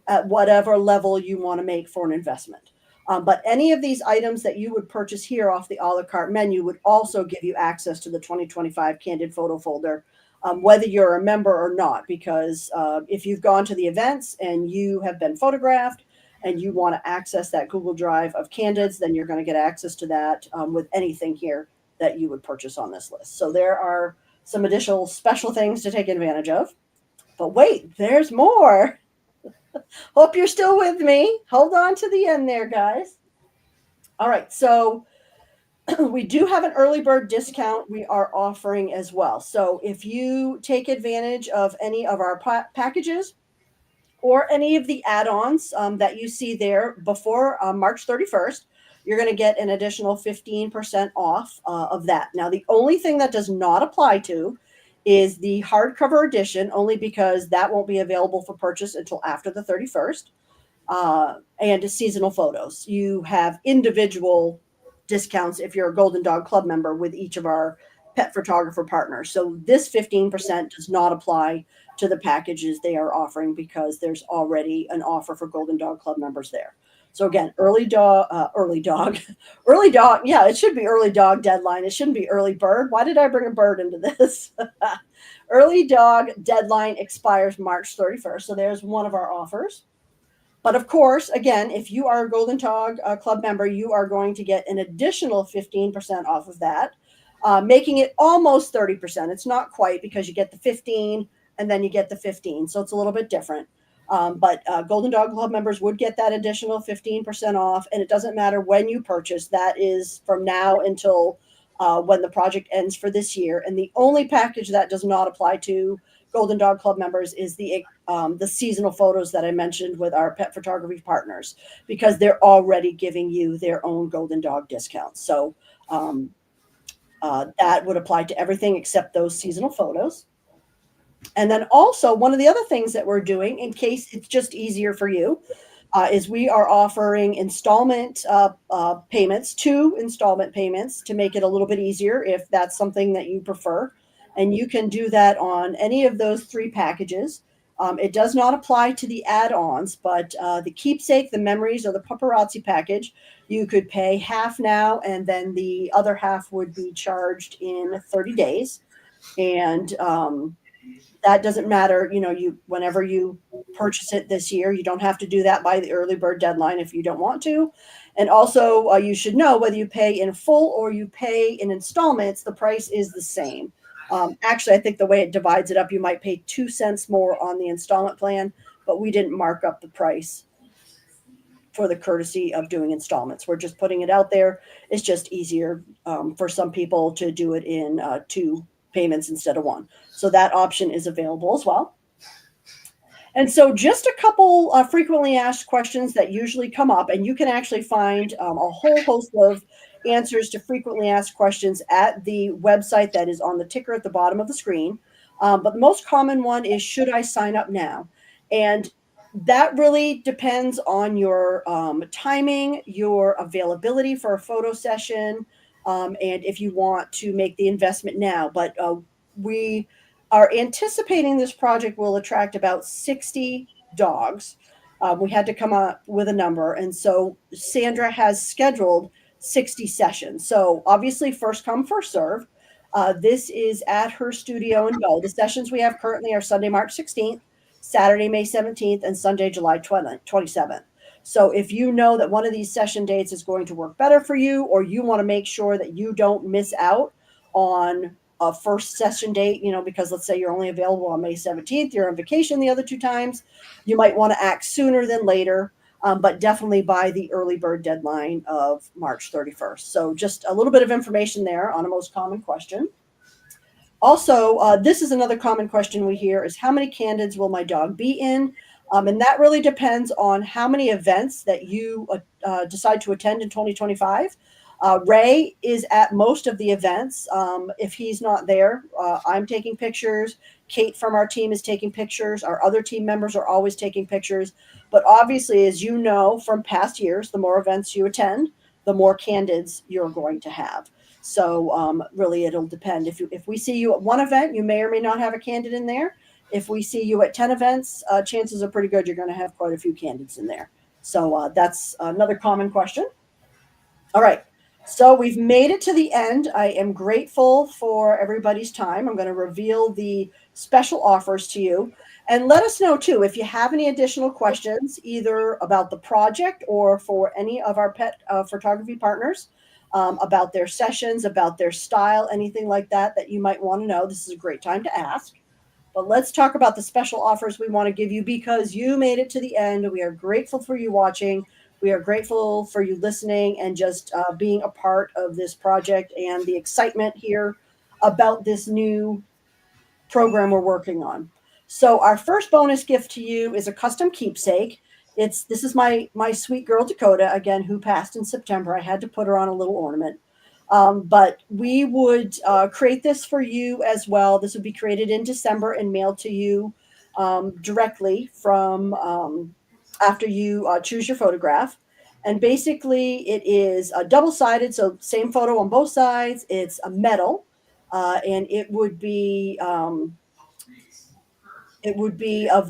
at whatever level you want to make for an investment. But any of these items that you would purchase here off the a la carte menu would also give you access to the 2025 Candid Photo Folder, whether you're a member or not, because if you've gone to the events and you have been photographed and you want to access that Google Drive of Candids, then you're going to get access to that with anything here that you would purchase on this list. So there are some additional special things to take advantage of. But wait, there's more. Hope you're still with me. Hold on to the end there, guys. All right, so we do have an early bird discount we are offering as well. So if you take advantage of any of our packages or any of the add-ons that you see there before March 31st, you're going to get an additional 15% off of that. Now, the only thing that does not apply to is the hardcover edition, only because that won't be available for purchase until after the 31st, and seasonal photos. You have individual discounts if you're a Golden Dog Club member with each of our pet photographer partners. So this 15% does not apply to the packages they are offering because there's already an offer for Golden Dog Club members there. So again, early dog. Yeah, it should be early dog deadline. It shouldn't be early bird. Why did I bring a bird into this? Early dog deadline expires March 31st. So there's one of our offers. But of course, again, if you are a Golden Dog Club member, you are going to get an additional 15% off of that, making it almost 30%. It's not quite, because you get the 15 and then you get the 15. So it's a little bit different. But Golden Dog Club members would get that additional 15% off, and it doesn't matter when you purchase. That is from now until when the project ends for this year. And the only package that does not apply to Golden Dog Club members is the seasonal photos that I mentioned with our pet photography partners, because they're already giving you their own Golden Dog discounts. So that would apply to everything except those seasonal photos. And then also, one of the other things that we're doing, in case it's just easier for you, is we are offering installment payments, 2 installment payments, to make it a little bit easier if that's something that you prefer. And you can do that on any of those 3 packages. It does not apply to the add-ons, but the keepsake, the memories, or the paparazzi package, you could pay half now, and then the other half would be charged in 30 days. And that doesn't matter, whenever you purchase it this year, you don't have to do that by the early bird deadline if you don't want to. And also, you should know whether you pay in full or you pay in installments, the price is the same. Actually, I think the way it divides it up, you might pay 2 cents more on the installment plan, but we didn't mark up the price for the courtesy of doing installments. We're just putting it out there. It's just easier for some people to do it in 2 payments instead of 1. So that option is available as well. And so just a couple frequently asked questions that usually come up, and you can actually find a whole host of answers to frequently asked questions at the website that is on the ticker at the bottom of the screen. But the most common one is, should I sign up now? And that really depends on your timing, your availability for a photo session, and if you want to make the investment now. But we are anticipating this project will attract about 60 dogs. We had to come up with a number. And so Sandra has scheduled 60 sessions. So obviously, first come, first serve. This is at her studio in Bow. The sessions we have currently are Sunday, March 16th, Saturday, May 17th, and Sunday, July 27th. So if you know that one of these session dates is going to work better for you, or you want to make sure that you don't miss out on a first session date, because let's say you're only available on May 17th, you're on vacation the other 2 times, you might want to act sooner than later, but definitely by the early bird deadline of March 31st. So just a little bit of information there on a most common question. Also, this is another common question we hear is, how many candids will my dog be in? And that really depends on how many events that you decide to attend in 2025. Ray is at most of the events. If he's not there, I'm taking pictures. Kate from our team is taking pictures. Our other team members are always taking pictures. But obviously, as you know from past years, the more events you attend, the more candids you're going to have. So really, it'll depend. If we see you at 1 event, you may or may not have a candid in there. If we see you at 10 events, chances are pretty good you're going to have quite a few candidates in there. So that's another common question. All right. So we've made it to the end. I am grateful for everybody's time. I'm going to reveal the special offers to you. And let us know, too, if you have any additional questions, either about the project or for any of our pet photography partners, about their sessions, about their style, anything like that that you might want to know. This is a great time to ask. But let's talk about the special offers we want to give you, because you made it to the end. We are grateful for you watching. We are grateful for you listening and just being a part of this project and the excitement here about this new program we're working on. So our first bonus gift to you is a custom keepsake. This is my sweet girl Dakota, again, who passed in September. I had to put her on a little ornament. But we would create this for you as well. This would be created in December and mailed to you directly from after you choose your photograph. And basically, it is double-sided, so same photo on both sides. It's a metal, and it would be of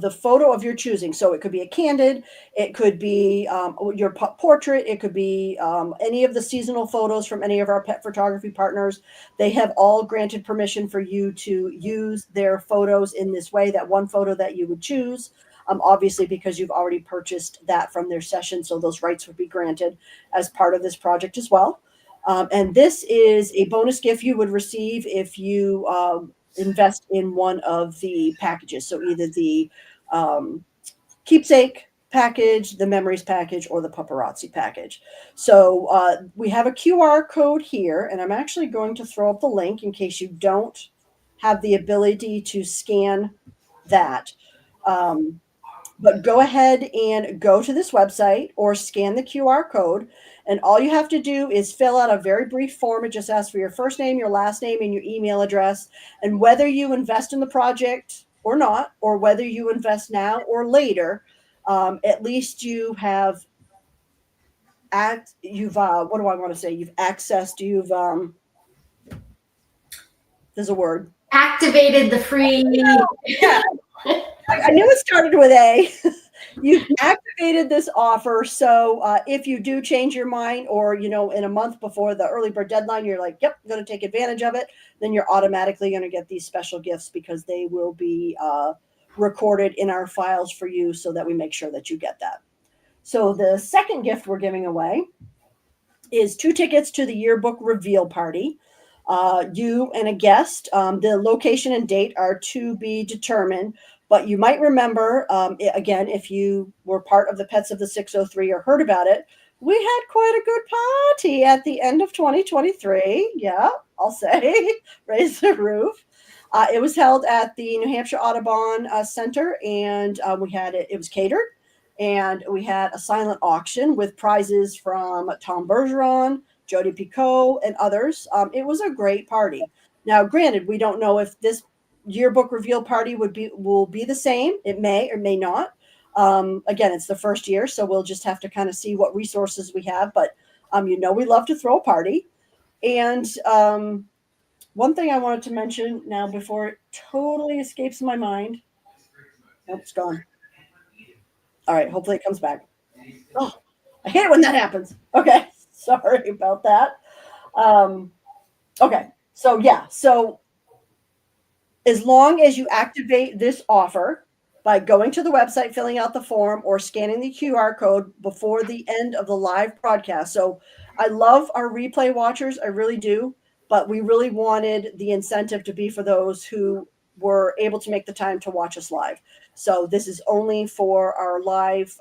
the photo of your choosing. So it could be a candid, it could be your portrait, it could be any of the seasonal photos from any of our pet photography partners. They have all granted permission for you to use their photos in this way, that one photo that you would choose. Obviously, because you've already purchased that from their session, so those rights would be granted as part of this project as well. And this is a bonus gift you would receive if you invest in one of the packages. So either the keepsake package, the memories package, or the paparazzi package. So we have a QR code here, and I'm actually going to throw up the link in case you don't have the ability to scan that. But go ahead and go to this website or scan the QR code. And all you have to do is fill out a very brief form. It just asks for your first name, your last name, and your email address. And whether you invest in the project or not, or whether you invest now or later, at least you have what do I want to say? You've accessed, there's a word. Activated the free. Yeah. I knew it started with A. You've activated this offer. So if you do change your mind, or, in a month before the early bird deadline, you're like, yep, I'm going to take advantage of it, then you're automatically going to get these special gifts, because they will be recorded in our files for you so that we make sure that you get that. So the second gift we're giving away is 2 tickets to the Yearbook reveal party. You and a guest. The location and date are to be determined, but you might remember, again, if you were part of the Pets of the 603 or heard about it, we had quite a good party at the end of 2023. Yeah, I'll say, raise the roof. It was held at the New Hampshire Audubon Center, and we had it was catered, and we had a silent auction with prizes from Tom Bergeron, Jody Picot, and others. It was a great party. Now, granted, we don't know if this yearbook reveal party will be the same. It may or may not. Again, it's the first year, so we'll just have to kind of see what resources we have. But we love to throw a party. And one thing I wanted to mention now before it totally escapes my mind. Nope, it's gone. All right, hopefully it comes back. Oh, I hate it when that happens. Okay, sorry about that. Okay, so yeah, so as long as you activate this offer by going to the website, filling out the form, or scanning the QR code before the end of the live broadcast. So I love our replay watchers, I really do, but we really wanted the incentive to be for those who were able to make the time to watch us live. So this is only for our live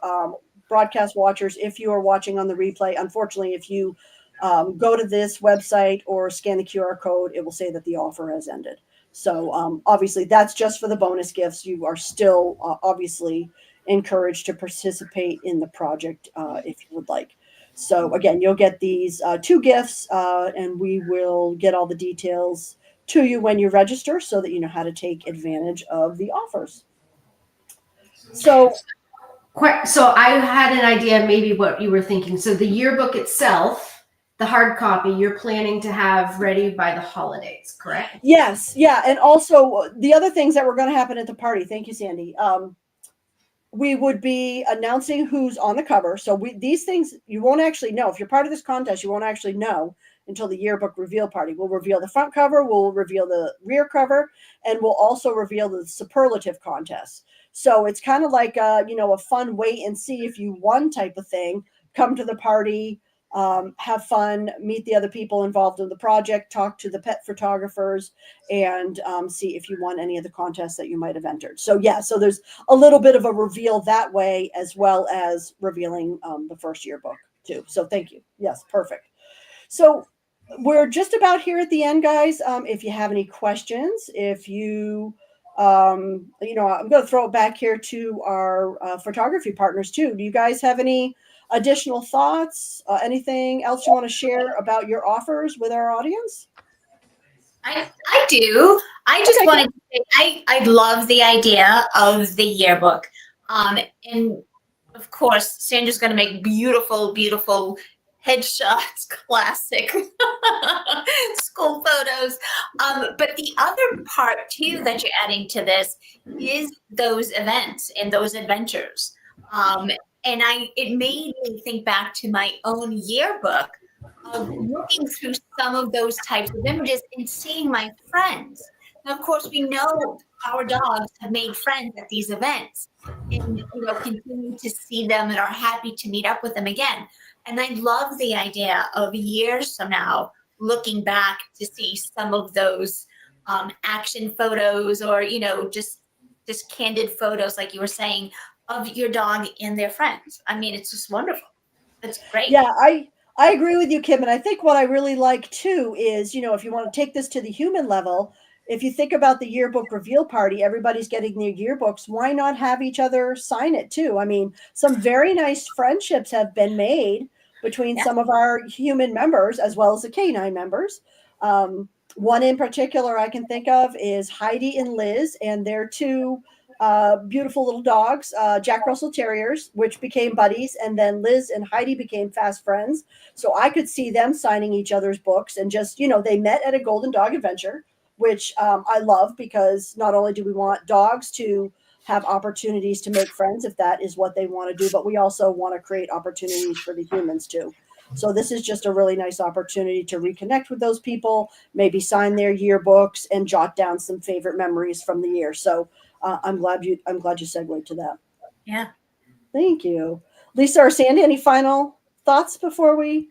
broadcast watchers. If you are watching on the replay, unfortunately, if you go to this website or scan the QR code, it will say that the offer has ended. So obviously that's just for the bonus gifts. You are still obviously encouraged to participate in the project if you would like. So again, you'll get these 2 gifts and we will get all the details to you when you register so that you know how to take advantage of the offers. So I had an idea maybe what you were thinking. So the yearbook itself, the hard copy, you're planning to have ready by the holidays, correct? yes, yeah, and also the other things that were going to happen at the party. Thank you, Sandy. We would be announcing who's on the cover. So these things you won't actually know if you're part of this contest. You won't actually know until the yearbook reveal party. We'll reveal the front cover, we'll reveal the rear cover, and we'll also reveal the superlative contest. So it's kind of like a fun wait and see if you won type of thing. Come to the party, have fun, meet the other people involved in the project, talk to the pet photographers, and see if you won any of the contests that you might have entered. So yeah, so there's a little bit of a reveal that way, as well as revealing the first yearbook too. So thank you. Yes, perfect. So we're just about here at the end, guys. If you have any questions, if you I'm going to throw it back here to our photography partners too. Do you guys have any additional thoughts? Anything else you want to share about your offers with our audience? I do. I just wanted to say I love the idea of the yearbook. And of course, Sandra's going to make beautiful, beautiful headshots, classic school photos. But the other part too that you're adding to this is those events and those adventures. And it made me think back to my own yearbook of looking through some of those types of images and seeing my friends. Now, of course, we know our dogs have made friends at these events and continue to see them and are happy to meet up with them again. And I love the idea of years from now looking back to see some of those action photos or just candid photos, like you were saying, of your dog and their friends. I mean, it's just wonderful. It's great. Yeah, I agree with you, Kim. And I think what I really like too is, if you want to take this to the human level, if you think about the yearbook reveal party, everybody's getting their yearbooks. Why not have each other sign it too? I mean, some very nice friendships have been made between some of our human members as well as the canine members. One in particular I can think of is Heidi and Liz, and their 2 beautiful little dogs, Jack Russell Terriers, which became buddies. And then Liz and Heidi became fast friends. So I could see them signing each other's books and just, they met at a Golden Dog Adventure, which I love because not only do we want dogs to have opportunities to make friends if that is what they want to do, but we also want to create opportunities for the humans too. So this is just a really nice opportunity to reconnect with those people, maybe sign their yearbooks and jot down some favorite memories from the year. So I'm glad you segued to that. Yeah. Thank you. Lisa or Sandy, any final thoughts before we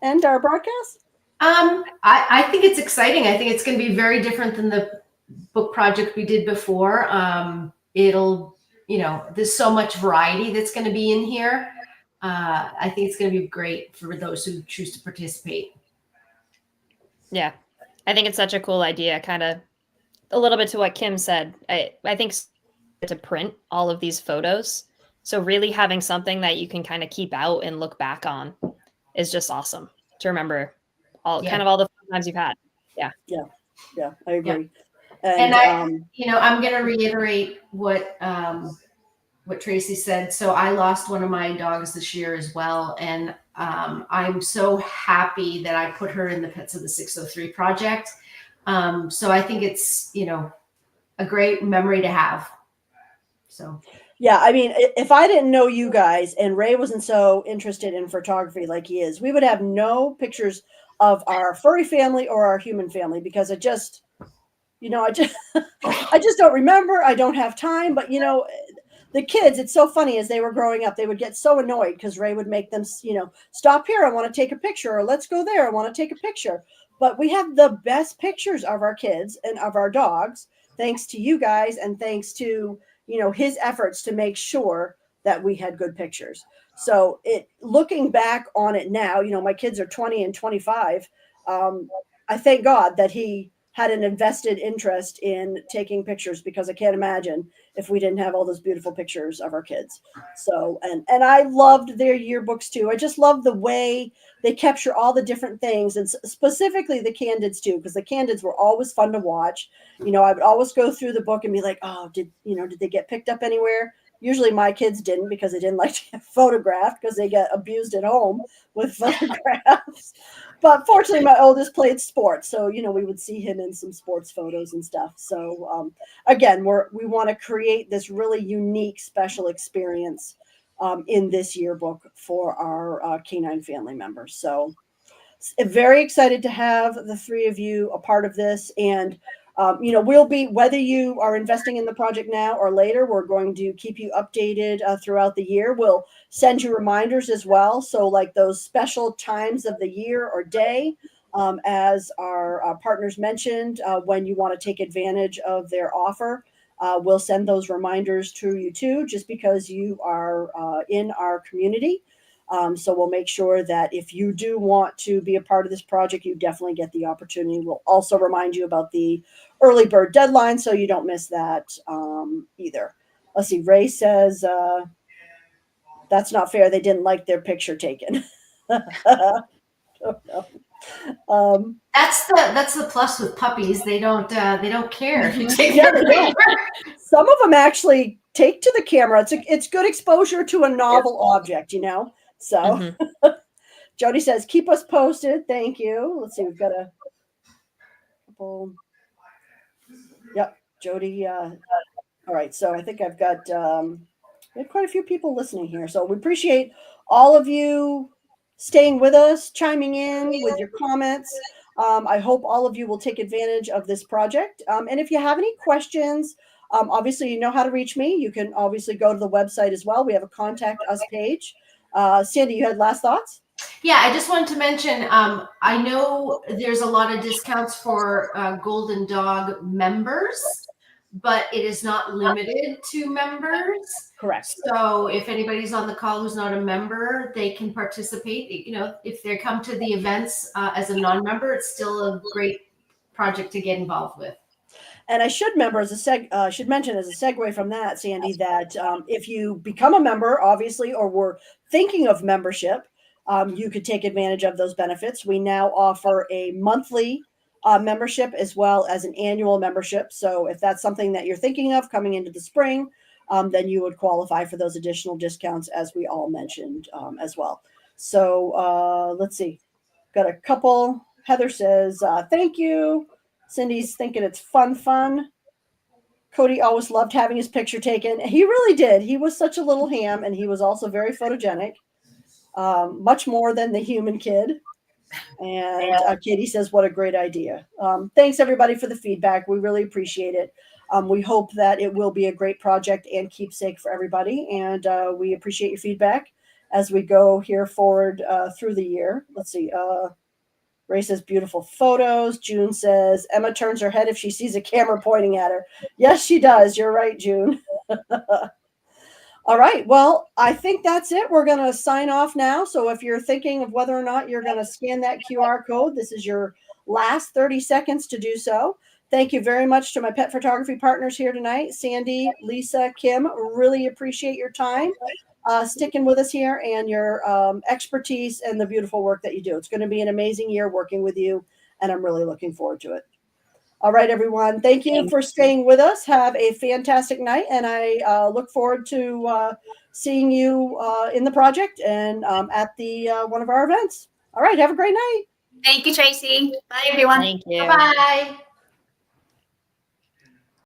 end our broadcast? I think it's exciting. I think it's going to be very different than the book project we did before. It'll, there's so much variety that's going to be in here. I think it's going to be great for those who choose to participate. Yeah. I think it's such a cool idea, kind of a little bit to what Kim said. I think to print all of these photos. So really having something that you can kind of keep out and look back on is just awesome to remember all Yeah. kind of all the fun times you've had. Yeah. Yeah, I agree. And I'm going to reiterate what Tracy said. So I lost one of my dogs this year as well. And I'm so happy that I put her in the Pets of the 603 project. So I think it's, a great memory to have. So. Yeah, I mean, if I didn't know you guys and Ray wasn't so interested in photography like he is, we would have no pictures of our furry family or our human family because I just I just don't remember. I don't have time. But the kids, it's so funny, as they were growing up, they would get so annoyed because Ray would make them, stop here. I want to take a picture, or let's go there. I want to take a picture. But we have the best pictures of our kids and of our dogs, thanks to you guys and thanks to, his efforts to make sure that we had good pictures. So looking back on it now, my kids are 20 and 25. I thank God that he had an invested interest in taking pictures, because I can't imagine if we didn't have all those beautiful pictures of our kids. So, and I loved their yearbooks too. I just love the way they capture all the different things, and specifically the candids too, because the candids were always fun to watch. I would always go through the book and be like, oh, did they get picked up anywhere? Usually my kids didn't, because they didn't like to get photographed because they get abused at home with photographs. But fortunately, my oldest played sports, so we would see him in some sports photos and stuff. So again, we want to create this really unique, special experience in this yearbook for our canine family members. So very excited to have the three of you a part of this. And we'll be, whether you are investing in the project now or later, we're going to keep you updated throughout the year. We'll send you reminders as well. So like those special times of the year or day, as our partners mentioned, when you want to take advantage of their offer, we'll send those reminders to you too, just because you are in our community. So we'll make sure that if you do want to be a part of this project, you definitely get the opportunity. We'll also remind you about the early bird deadline, so you don't miss that either. Let's see. Ray says, that's not fair. They didn't like their picture taken. That's the plus with puppies. They don't care if you take Yeah, their they don't. picture. Some of them actually take to the camera. It's good exposure to a novel object, So Mhm. Jody says, keep us posted. Thank you. Let's see. We've got a couple. Yep. Jody. All right. So I think I've got we have quite a few people listening here. So we appreciate all of you staying with us, chiming in with your comments. I hope all of you will take advantage of this project. And if you have any questions, obviously you know how to reach me. You can obviously go to the website as well. We have a contact us page. Sandy, you had last thoughts? Yeah, I just wanted to mention, I know there's a lot of discounts for Golden Dog members, but it is not limited to members. Correct. So if anybody's on the call who's not a member, they can participate. If they come to the events as a non-member, it's still a great project to get involved with. And I should mention as a segue from that, Sandy, that if you become a member, obviously, or were thinking of membership, you could take advantage of those benefits. We now offer a monthly membership as well as an annual membership. So if that's something that you're thinking of coming into the spring, then you would qualify for those additional discounts, as we all mentioned as well. So let's see. Got a couple. Heather says, thank you. Cindy's thinking it's fun. Cody always loved having his picture taken. He really did. He was such a little ham, and he was also very photogenic, much more than the human kid. And Katie says, what a great idea. Thanks, everybody, for the feedback. We really appreciate it. We hope that it will be a great project and keepsake for everybody. And we appreciate your feedback as we go here forward through the year. Let's see. Ray says beautiful photos. June says Emma turns her head if she sees a camera pointing at her. Yes, she does. You're right, June. All right. Well, I think that's it. We're going to sign off now. So if you're thinking of whether or not you're going to scan that QR code, this is your last 30 seconds to do so. Thank you very much to my pet photography partners here tonight, Sandy, Lisa, Kim. Really appreciate your time sticking with us here and your expertise and the beautiful work that you do. It's going to be an amazing year working with you, and I'm really looking forward to it. All right, everyone. Thank you for staying with us. Have a fantastic night, and I look forward to seeing you in the project and at the one of our events. All right, have a great night. Thank you, Tracy. Bye, everyone. Thank you. Bye-bye.